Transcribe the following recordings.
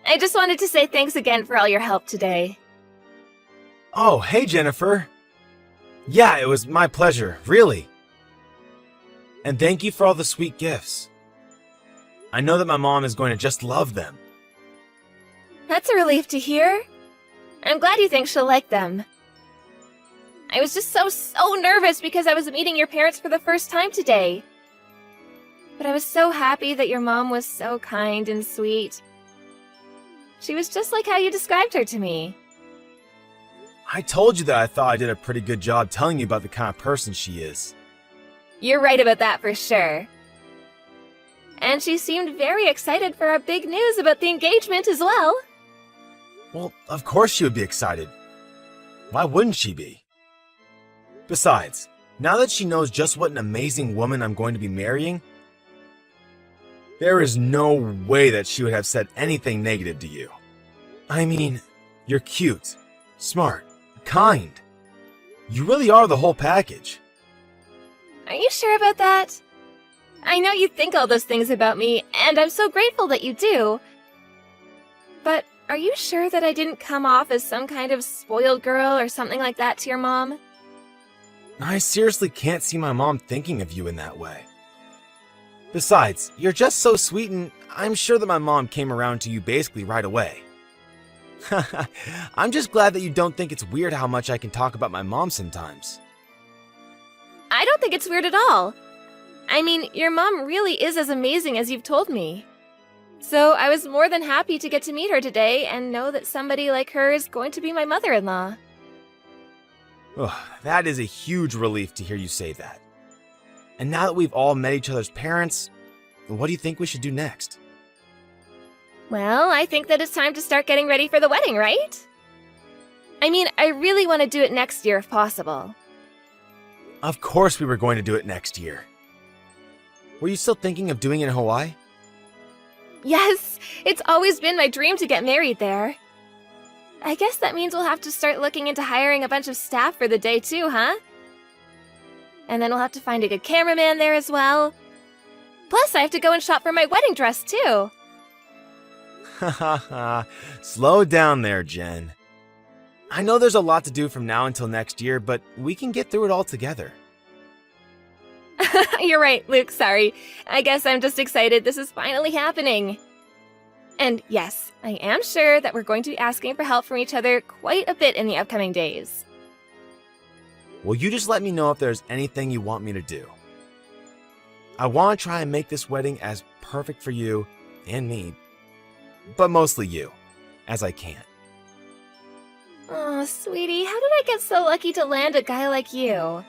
I just wanted to say thanks again for all your help today. Oh, hey Jennifer. Yeah, it was my pleasure, really. And thank you for all the sweet gifts. I know that my mom is going to just love them. That's a relief to hear. I'm glad you think she'll like them. I was just so nervous because I was meeting your parents for the first time today. But I was so happy that your mom was so kind and sweet. She was just like how you described her to me. I told you that I thought I did a pretty good job telling you about the kind of person she is. You're right about that for sure. And she seemed very excited for our big news about the engagement as well. Well, of course she would be excited. Why wouldn't she be? Besides, now that she knows just what an amazing woman I'm going to be marrying, there is no way that she would have said anything negative to you. I mean, you're cute, smart, kind. You really are the whole package. Are you sure about that? I know you think all those things about me, and I'm so grateful that you do. But are you sure that I didn't come off as some kind of spoiled girl or something like that to your mom? I seriously can't see my mom thinking of you in that way. Besides, you're just so sweet, and I'm sure that my mom came around to you basically right away. I'm just glad that you don't think it's weird how much I can talk about my mom sometimes. I don't think it's weird at all. I mean, your mom really is as amazing as you've told me. So I was more than happy to get to meet her today and know that somebody like her is going to be my mother-in-law. That is a huge relief to hear you say that. And now that we've all met each other's parents, what do you think we should do next? Well, I think that it's time to start getting ready for the wedding, right? I mean, I really want to do it next year if possible. Of course we were going to do it next year. Were you still thinking of doing it in Hawaii? Yes, it's always been my dream to get married there. I guess that means we'll have to start looking into hiring a bunch of staff for the day too, huh? And then we'll have to find a good cameraman there as well. Plus, I have to go and shop for my wedding dress too. Slow down there, Jen. I know there's a lot to do from now until next year, but we can get through it all together. You're right, Luke, sorry. I guess I'm just excited this is finally happening. And yes, I am sure that we're going to be asking for help from each other quite a bit in the upcoming days. Well, you just let me know if there's anything you want me to do. I want to try and make this wedding as perfect for you and me, but mostly you, as I can. Oh, sweetie, how did I get so lucky to land a guy like you?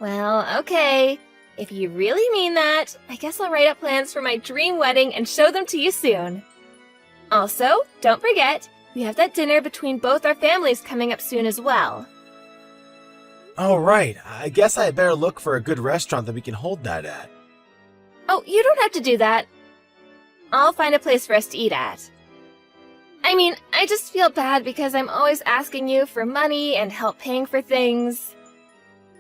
Well, okay. If you really mean that, I guess I'll write up plans for my dream wedding and show them to you soon. Also, don't forget, we have that dinner between both our families coming up soon as well. Oh, right. I guess I had better look for a good restaurant that we can hold that at. Oh, you don't have to do that. I'll find a place for us to eat at. I mean, I just feel bad because I'm always asking you for money and help paying for things.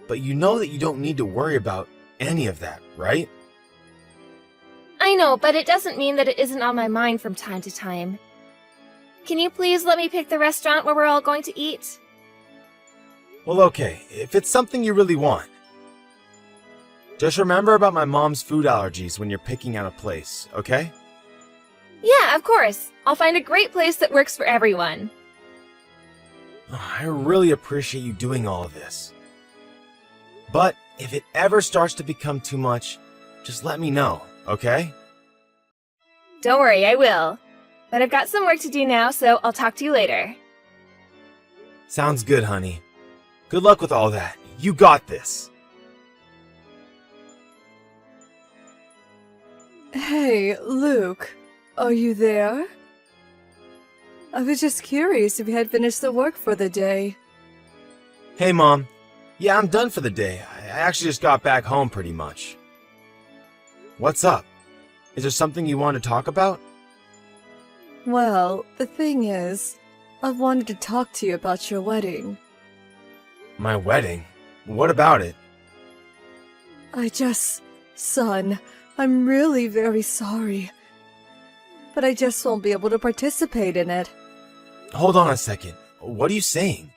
But you know that you don't need to worry about any of that, right? I know, but it doesn't mean that it isn't on my mind from time to time. Can you please let me pick the restaurant where we're all going to eat? Well, okay, if it's something you really want. Just remember about my mom's food allergies when you're picking out a place, okay? Yeah, of course. I'll find a great place that works for everyone. I really appreciate you doing all of this. But if it ever starts to become too much, just let me know, okay? Don't worry, I will. But I've got some work to do now, so I'll talk to you later. Sounds good, honey. Good luck with all that. You got this. Hey, Luke. Are you there? I was just curious if you had finished the work for the day. Hey, Mom. Yeah, I'm done for the day. I actually just got back home pretty much. What's up? Is there something you want to talk about? Well, the thing is, I wanted to talk to you about your wedding. My wedding? What about it? Son, I'm really very sorry. but I just won't be able to participate in it. Hold on a second. What are you saying?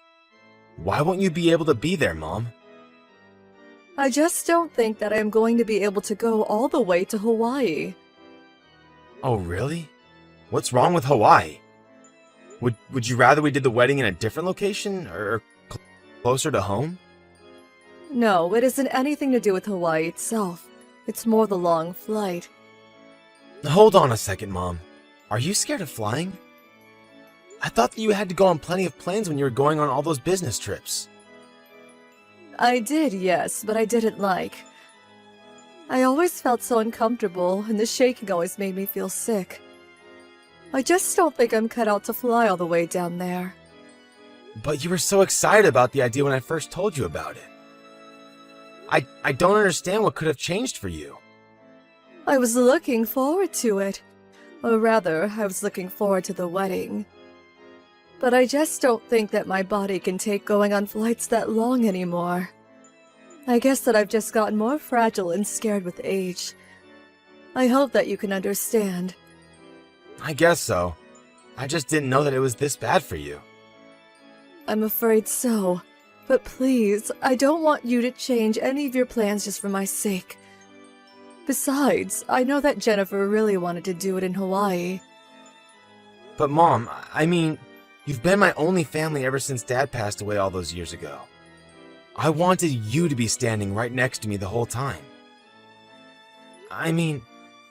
Why won't you be able to be there, Mom? I just don't think that I am going to be able to go all the way to Hawaii. Oh, really? What's wrong with Hawaii? Would you rather we did the wedding in a different location or closer to home? No, it isn't anything to do with Hawaii itself. It's more the long flight. Hold on a second, Mom. Are you scared of flying? I thought that you had to go on plenty of planes when you were going on all those business trips. I did, yes, but I didn't like. I always felt so uncomfortable, and the shaking always made me feel sick. I just don't think I'm cut out to fly all the way down there. But you were so excited about the idea when I first told you about it. I don't understand what could have changed for you. I was looking forward to it. Or rather, I was looking forward to the wedding. But I just don't think that my body can take going on flights that long anymore. I guess that I've just gotten more fragile and scared with age. I hope that you can understand. I guess so. I just didn't know that it was this bad for you. I'm afraid so. But please, I don't want you to change any of your plans just for my sake. Besides, I know that Jennifer really wanted to do it in Hawaii. But Mom, I mean, you've been my only family ever since Dad passed away all those years ago. I wanted you to be standing right next to me the whole time. I mean,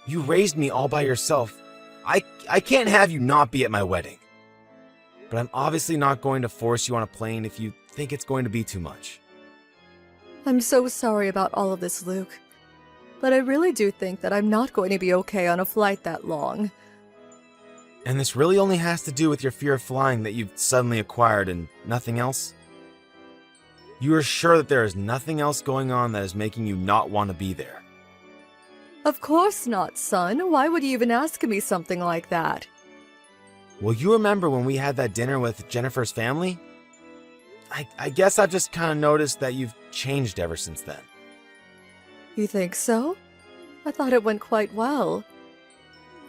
you raised me all by yourself. I can't have you not be at my wedding. But I'm obviously not going to force you on a plane if you think it's going to be too much. I'm so sorry about all of this, Luke. But I really do think that I'm not going to be okay on a flight that long. And this really only has to do with your fear of flying that you've suddenly acquired and nothing else? You are sure that there is nothing else going on that is making you not want to be there? Of course not, son. Why would you even ask me something like that? Well, you remember when we had that dinner with Jennifer's family? I guess I've just kind of noticed that you've changed ever since then. You think so? I thought it went quite well.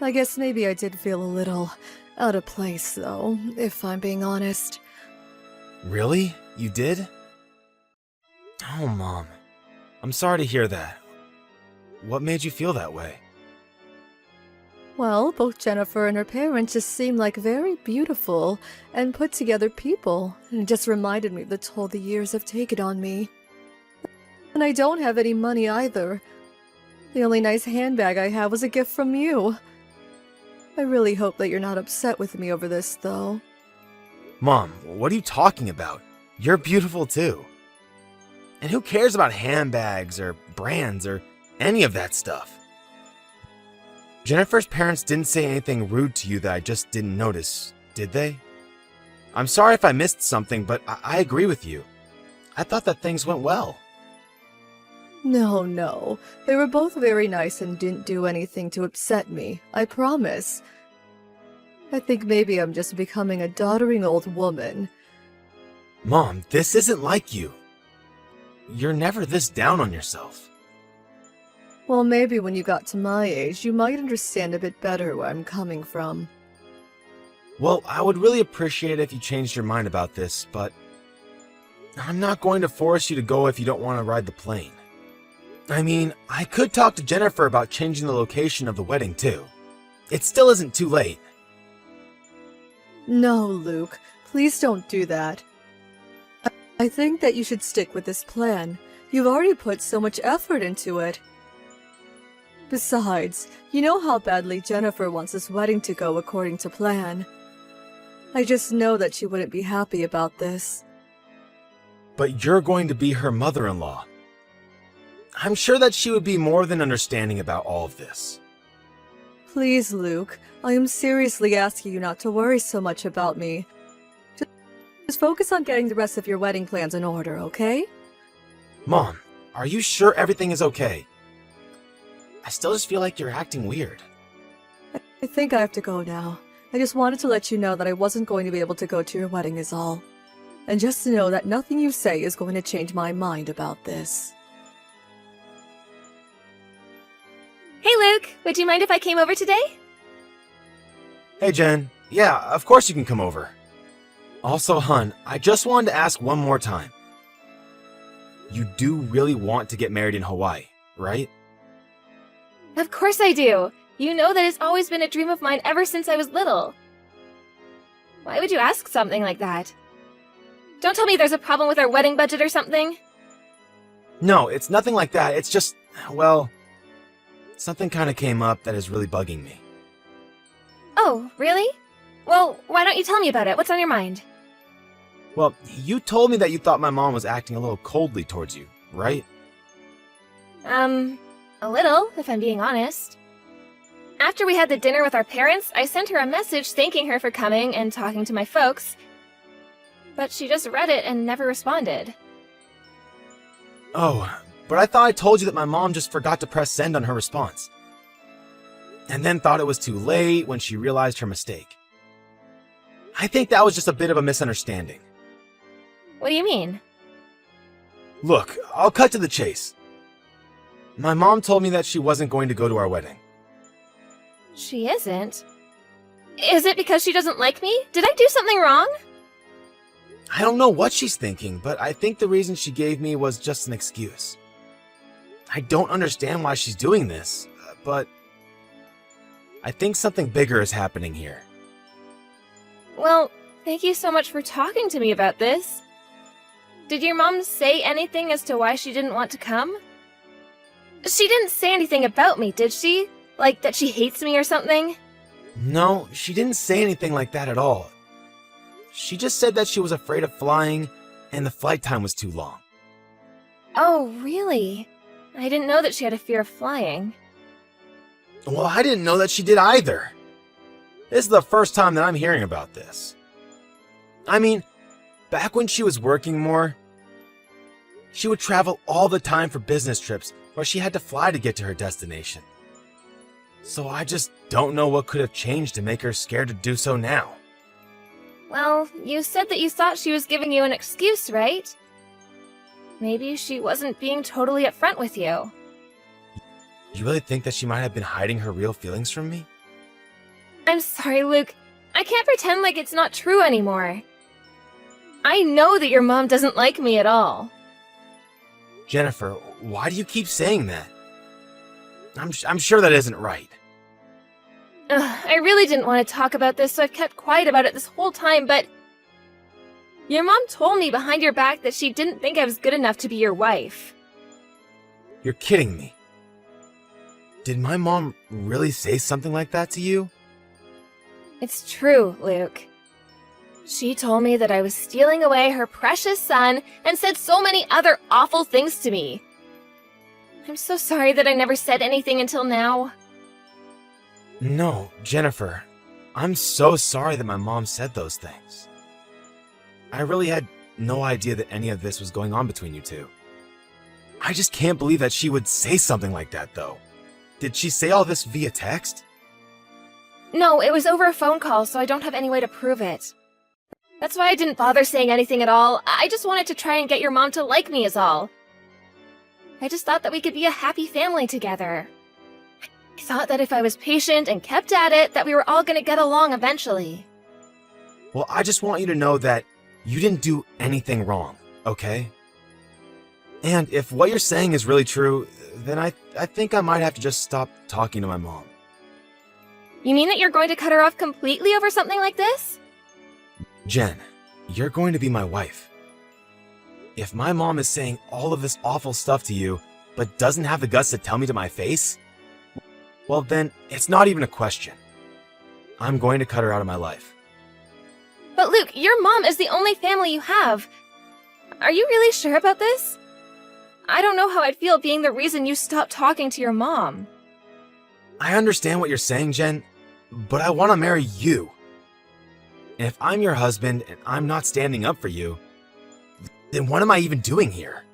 I guess maybe I did feel a little out of place, though, if I'm being honest. Really? You did? Oh, Mom. I'm sorry to hear that. What made you feel that way? Well, both Jennifer and her parents just seemed like very beautiful and put together people, and it just reminded me of the toll the years have taken on me. And I don't have any money either. The only nice handbag I have was a gift from you. I really hope that you're not upset with me over this, though. Mom, what are you talking about? You're beautiful too. And who cares about handbags or brands or any of that stuff? Jennifer's parents didn't say anything rude to you that I just didn't notice, did they? I'm sorry if I missed something, but I agree with you. I thought that things went well. No. They were both very nice and didn't do anything to upset me, I promise. I think maybe I'm just becoming a doddering old woman. Mom, this isn't like you. You're never this down on yourself. Well, maybe when you got to my age, you might understand a bit better where I'm coming from. Well, I would really appreciate it if you changed your mind about this, but I'm not going to force you to go if you don't want to ride the plane. I mean, I could talk to Jennifer about changing the location of the wedding, too. It still isn't too late. No, Luke, please don't do that. I think that you should stick with this plan. You've already put so much effort into it. Besides, you know how badly Jennifer wants this wedding to go according to plan. I just know that she wouldn't be happy about this. But you're going to be her mother-in-law. I'm sure that she would be more than understanding about all of this. Please, Luke, I am seriously asking you not to worry so much about me. Just focus on getting the rest of your wedding plans in order, okay? Mom, are you sure everything is okay? I still just feel like you're acting weird. I think I have to go now. I just wanted to let you know that I wasn't going to be able to go to your wedding is all. And just to know that nothing you say is going to change my mind about this. Hey, Luke. Would you mind if I came over today? Hey, Jen. Yeah, of course you can come over. Also, hun, I just wanted to ask one more time. You do really want to get married in Hawaii, right? Of course I do. You know that it's always been a dream of mine ever since I was little. Why would you ask something like that? Don't tell me there's a problem with our wedding budget or something. No, it's nothing like that. It's just, well, something kind of came up that is really bugging me. Oh, really? Well, why don't you tell me about it? What's on your mind? Well, you told me that you thought my mom was acting a little coldly towards you, right? A little, if I'm being honest. After we had the dinner with our parents, I sent her a message thanking her for coming and talking to my folks. But she just read it and never responded. Oh, but I thought I told you that my mom just forgot to press send on her response. And then thought it was too late when she realized her mistake. I think that was just a bit of a misunderstanding. What do you mean? Look, I'll cut to the chase. My mom told me that she wasn't going to go to our wedding. She isn't? Is it because she doesn't like me? Did I do something wrong? I don't know what she's thinking, but I think the reason she gave me was just an excuse. I don't understand why she's doing this, but I think something bigger is happening here. Well, thank you so much for talking to me about this. Did your mom say anything as to why she didn't want to come? She didn't say anything about me, did she? Like that she hates me or something? No, she didn't say anything like that at all. She just said that she was afraid of flying and the flight time was too long. Oh, really? I didn't know that she had a fear of flying. Well, I didn't know that she did either. This is the first time that I'm hearing about this. I mean, back when she was working more, she would travel all the time for business trips where she had to fly to get to her destination. So I just don't know what could have changed to make her scared to do so now. Well, you said that you thought she was giving you an excuse, right? Maybe she wasn't being totally upfront with you. You really think that she might have been hiding her real feelings from me? I'm sorry, Luke. I can't pretend like it's not true anymore. I know that your mom doesn't like me at all. Jennifer, why do you keep saying that? I'm sure that isn't right. I really didn't want to talk about this, so I've kept quiet about it this whole time, but your mom told me behind your back that she didn't think I was good enough to be your wife. You're kidding me. Did my mom really say something like that to you? It's true, Luke. She told me that I was stealing away her precious son and said so many other awful things to me. I'm so sorry that I never said anything until now. No, Jennifer. I'm so sorry that my mom said those things. I really had no idea that any of this was going on between you two. I just can't believe that she would say something like that, though. Did she say all this via text? No, it was over a phone call, so I don't have any way to prove it. That's why I didn't bother saying anything at all. I just wanted to try and get your mom to like me is all. I just thought that we could be a happy family together. I thought that if I was patient and kept at it, that we were all gonna get along eventually. Well, I just want you to know that you didn't do anything wrong, okay? And if what you're saying is really true, then I think I might have to just stop talking to my mom. You mean that you're going to cut her off completely over something like this? Jen, you're going to be my wife. If my mom is saying all of this awful stuff to you, but doesn't have the guts to tell me to my face, well then, it's not even a question. I'm going to cut her out of my life. But Luke, your mom is the only family you have. Are you really sure about this? I don't know how I'd feel being the reason you stopped talking to your mom. I understand what you're saying, Jen, but I want to marry you. And if I'm your husband and I'm not standing up for you, then what am I even doing here?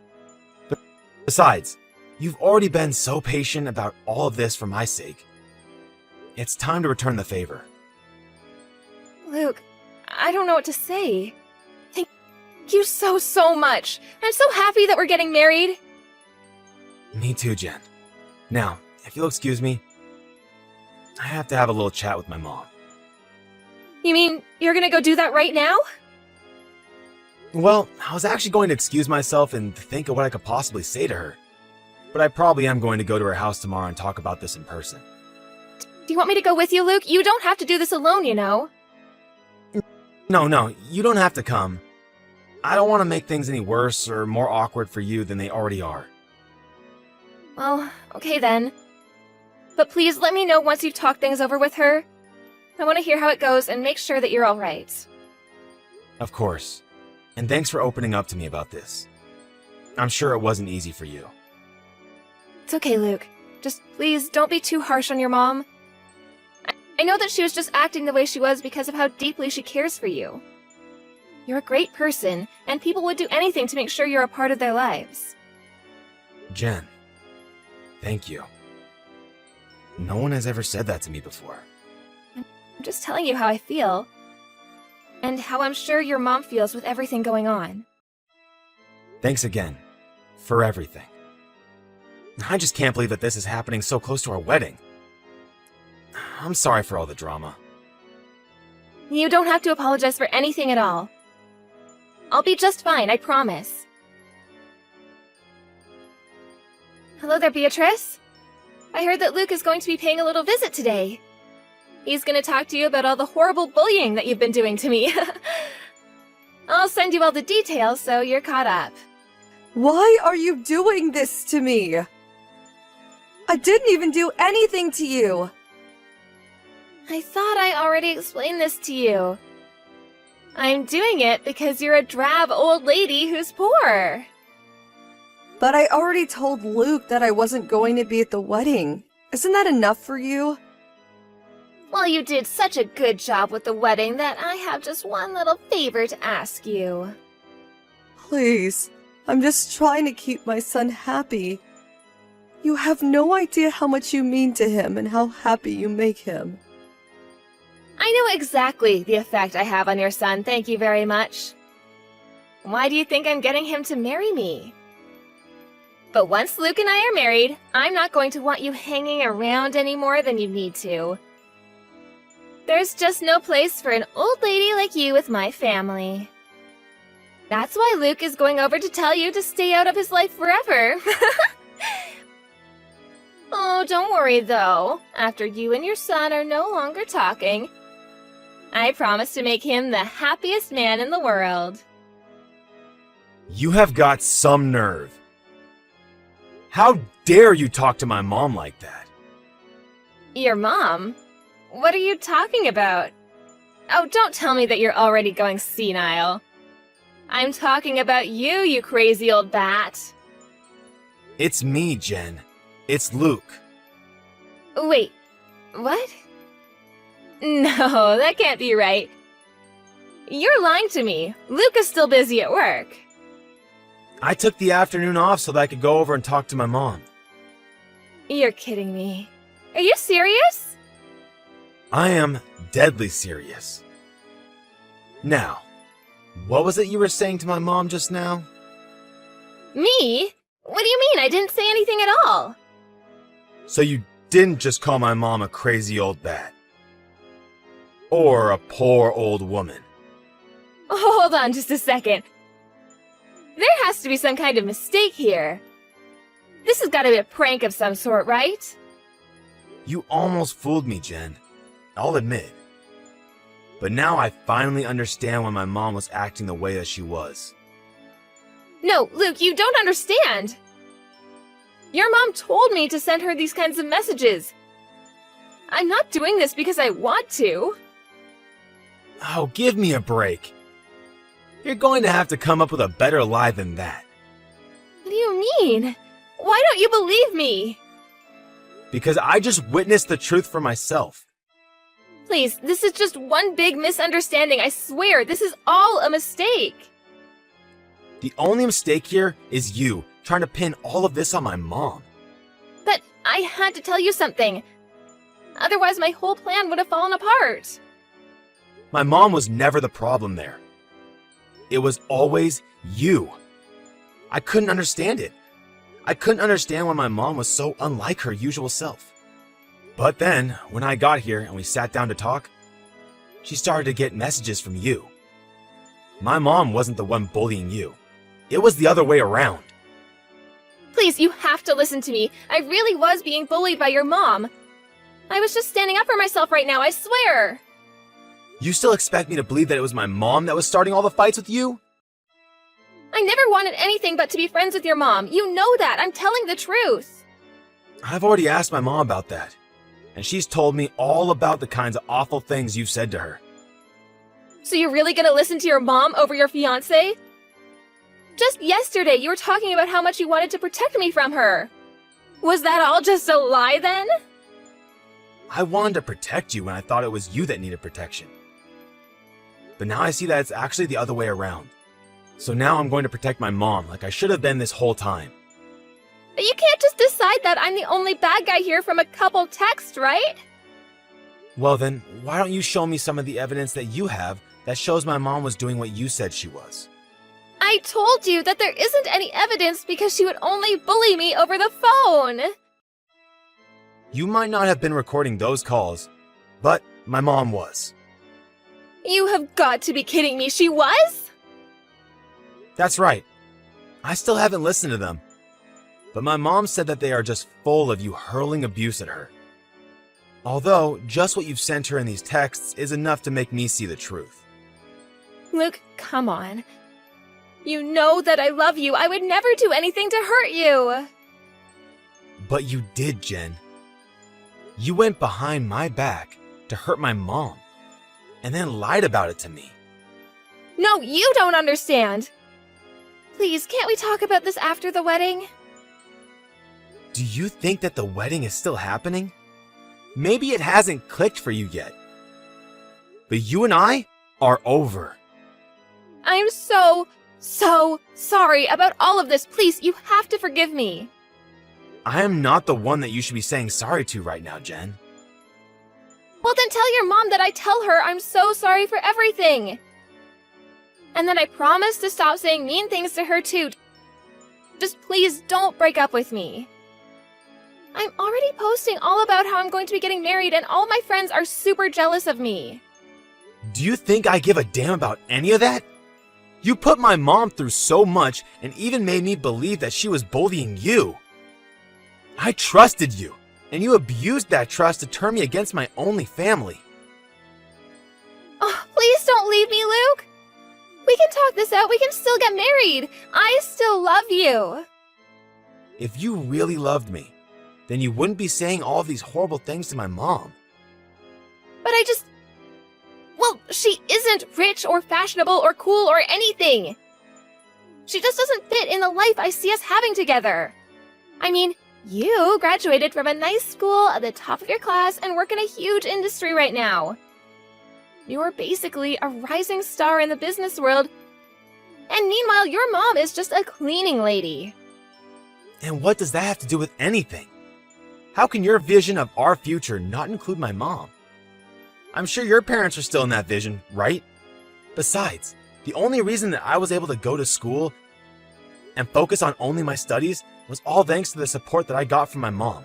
Besides, you've already been so patient about all of this for my sake. It's time to return the favor. Luke, I don't know what to say. Thank you so much. I'm so happy that we're getting married. Me too, Jen. Now, if you'll excuse me, I have to have a little chat with my mom. You mean you're gonna go do that right now? Well, I was actually going to excuse myself and think of what I could possibly say to her. But I probably am going to go to her house tomorrow and talk about this in person. Do you want me to go with you, Luke? You don't have to do this alone, you know. No, you don't have to come. I don't want to make things any worse or more awkward for you than they already are. Well, okay then. But please let me know once you've talked things over with her. I want to hear how it goes and make sure that you're alright. Of course. And thanks for opening up to me about this. I'm sure it wasn't easy for you. It's okay, Luke. Just please don't be too harsh on your mom. I know that she was just acting the way she was because of how deeply she cares for you. You're a great person, and people would do anything to make sure you're a part of their lives. Jen, thank you. No one has ever said that to me before. I'm just telling you how I feel. And how I'm sure your mom feels with everything going on. Thanks again. For everything. I just can't believe that this is happening so close to our wedding. I'm sorry for all the drama. You don't have to apologize for anything at all. I'll be just fine, I promise. Hello there, Beatrice. I heard that Luke is going to be paying a little visit today. He's going to talk to you about all the horrible bullying that you've been doing to me. I'll send you all the details so you're caught up. Why are you doing this to me? I didn't even do anything to you. I thought I already explained this to you. I'm doing it because you're a drab old lady who's poor. But I already told Luke that I wasn't going to be at the wedding. Isn't that enough for you? Well, you did such a good job with the wedding that I have just one little favor to ask you. Please, I'm just trying to keep my son happy. You have no idea how much you mean to him and how happy you make him. I know exactly the effect I have on your son, thank you very much. Why do you think I'm getting him to marry me? But once Luke and I are married, I'm not going to want you hanging around any more than you need to. There's just no place for an old lady like you with my family. That's why Luke is going over to tell you to stay out of his life forever. Oh, don't worry though. After you and your son are no longer talking, I promise to make him the happiest man in the world. You have got some nerve. How dare you talk to my mom like that? Your mom? What are you talking about? Oh, don't tell me that you're already going senile. I'm talking about you, you crazy old bat. It's me, Jen. It's Luke. Wait, what? No, that can't be right. You're lying to me. Luke is still busy at work. I took the afternoon off so that I could go over and talk to my mom. You're kidding me. Are you serious? I am deadly serious. Now, what was it you were saying to my mom just now? Me? What do you mean? I didn't say anything at all. So you didn't just call my mom a crazy old bat. Or a poor old woman. Hold on just a second. There has to be some kind of mistake here. This has got to be a prank of some sort, right? You almost fooled me, Jen. I'll admit. But now I finally understand why my mom was acting the way that she was. No, Luke, you don't understand. Your mom told me to send her these kinds of messages. I'm not doing this because I want to. Oh, give me a break. You're going to have to come up with a better lie than that. What do you mean? Why don't you believe me? Because I just witnessed the truth for myself. Please, this is just one big misunderstanding. I swear, this is all a mistake. The only mistake here is you trying to pin all of this on my mom. But I had to tell you something. Otherwise, my whole plan would have fallen apart. My mom was never the problem there. It was always you. I couldn't understand it. I couldn't understand why my mom was so unlike her usual self. But then, when I got here and we sat down to talk, she started to get messages from you. My mom wasn't the one bullying you. It was the other way around. Please, you have to listen to me. I really was being bullied by your mom. I was just standing up for myself right now, I swear. You still expect me to believe that it was my mom that was starting all the fights with you? I never wanted anything but to be friends with your mom. You know that. I'm telling the truth. I've already asked my mom about that, and she's told me all about the kinds of awful things you've said to her. So you're really gonna listen to your mom over your fiancé? Just yesterday, you were talking about how much you wanted to protect me from her. Was that all just a lie then? I wanted to protect you when I thought it was you that needed protection. But now I see that it's actually the other way around. So now I'm going to protect my mom like I should have been this whole time. But you can't just decide that I'm the only bad guy here from a couple texts, right? Well then, why don't you show me some of the evidence that you have that shows my mom was doing what you said she was? I told you that there isn't any evidence because she would only bully me over the phone. You might not have been recording those calls, but my mom was. You have got to be kidding me, she was? That's right. I still haven't listened to them. But my mom said that they are just full of you hurling abuse at her. Although, just what you've sent her in these texts is enough to make me see the truth. Luke, come on. You know that I love you. I would never do anything to hurt you. But you did, Jen. You went behind my back to hurt my mom, and then lied about it to me. No, you don't understand. Please, can't we talk about this after the wedding? Do you think that the wedding is still happening? Maybe it hasn't clicked for you yet. But you and I are over. I'm so sorry about all of this. Please, you have to forgive me. I am not the one that you should be saying sorry to right now, Jen. Well, then tell your mom that I tell her I'm so sorry for everything. And that I promise to stop saying mean things to her too. Just please don't break up with me. I'm already posting all about how I'm going to be getting married and all my friends are super jealous of me. Do you think I give a damn about any of that? You put my mom through so much and even made me believe that she was bullying you. I trusted you, and you abused that trust to turn me against my only family. Oh, please don't leave me, Luke. We can talk this out. We can still get married. I still love you. If you really loved me, then you wouldn't be saying all of these horrible things to my mom. But well, she isn't rich or fashionable or cool or anything. She just doesn't fit in the life I see us having together. I mean, you graduated from a nice school at the top of your class and work in a huge industry right now. You're basically a rising star in the business world. And meanwhile, your mom is just a cleaning lady. And what does that have to do with anything? How can your vision of our future not include my mom? I'm sure your parents are still in that vision, right? Besides, the only reason that I was able to go to school and focus on only my studies was all thanks to the support that I got from my mom.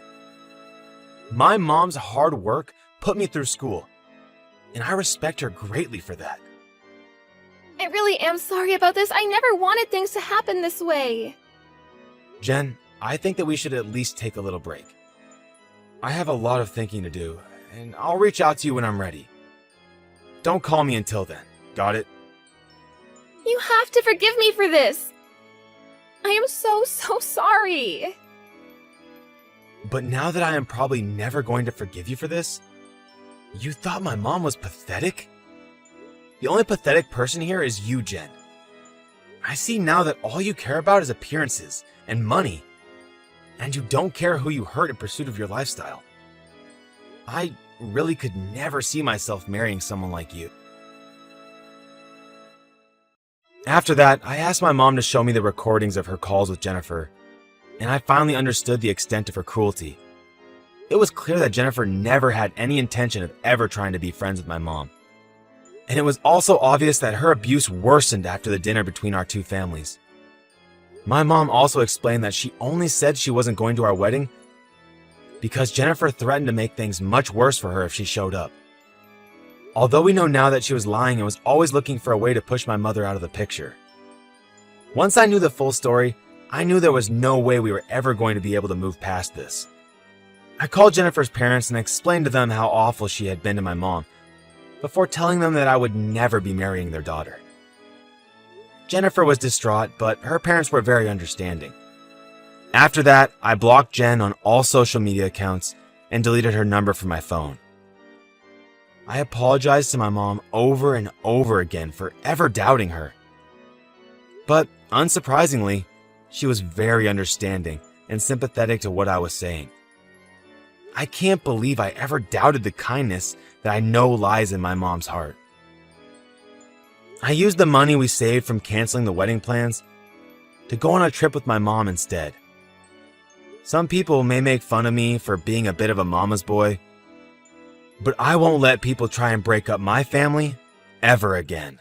My mom's hard work put me through school, and I respect her greatly for that. I really am sorry about this. I never wanted things to happen this way. Jen, I think that we should at least take a little break. I have a lot of thinking to do, and I'll reach out to you when I'm ready. Don't call me until then, got it? You have to forgive me for this. I am so sorry. But now that I am probably never going to forgive you for this, you thought my mom was pathetic? The only pathetic person here is you, Jen. I see now that all you care about is appearances and money, and you don't care who you hurt in pursuit of your lifestyle. I really could never see myself marrying someone like you. After that, I asked my mom to show me the recordings of her calls with Jennifer, and I finally understood the extent of her cruelty. It was clear that Jennifer never had any intention of ever trying to be friends with my mom. And it was also obvious that her abuse worsened after the dinner between our two families. My mom also explained that she only said she wasn't going to our wedding because Jennifer threatened to make things much worse for her if she showed up. Although we know now that she was lying and was always looking for a way to push my mother out of the picture. Once I knew the full story, I knew there was no way we were ever going to be able to move past this. I called Jennifer's parents and explained to them how awful she had been to my mom, before telling them that I would never be marrying their daughter. Jennifer was distraught, but her parents were very understanding. After that, I blocked Jen on all social media accounts and deleted her number from my phone. I apologized to my mom over and over again for ever doubting her. But unsurprisingly, she was very understanding and sympathetic to what I was saying. I can't believe I ever doubted the kindness that I know lies in my mom's heart. I used the money we saved from canceling the wedding plans to go on a trip with my mom instead. Some people may make fun of me for being a bit of a mama's boy, but I won't let people try and break up my family ever again.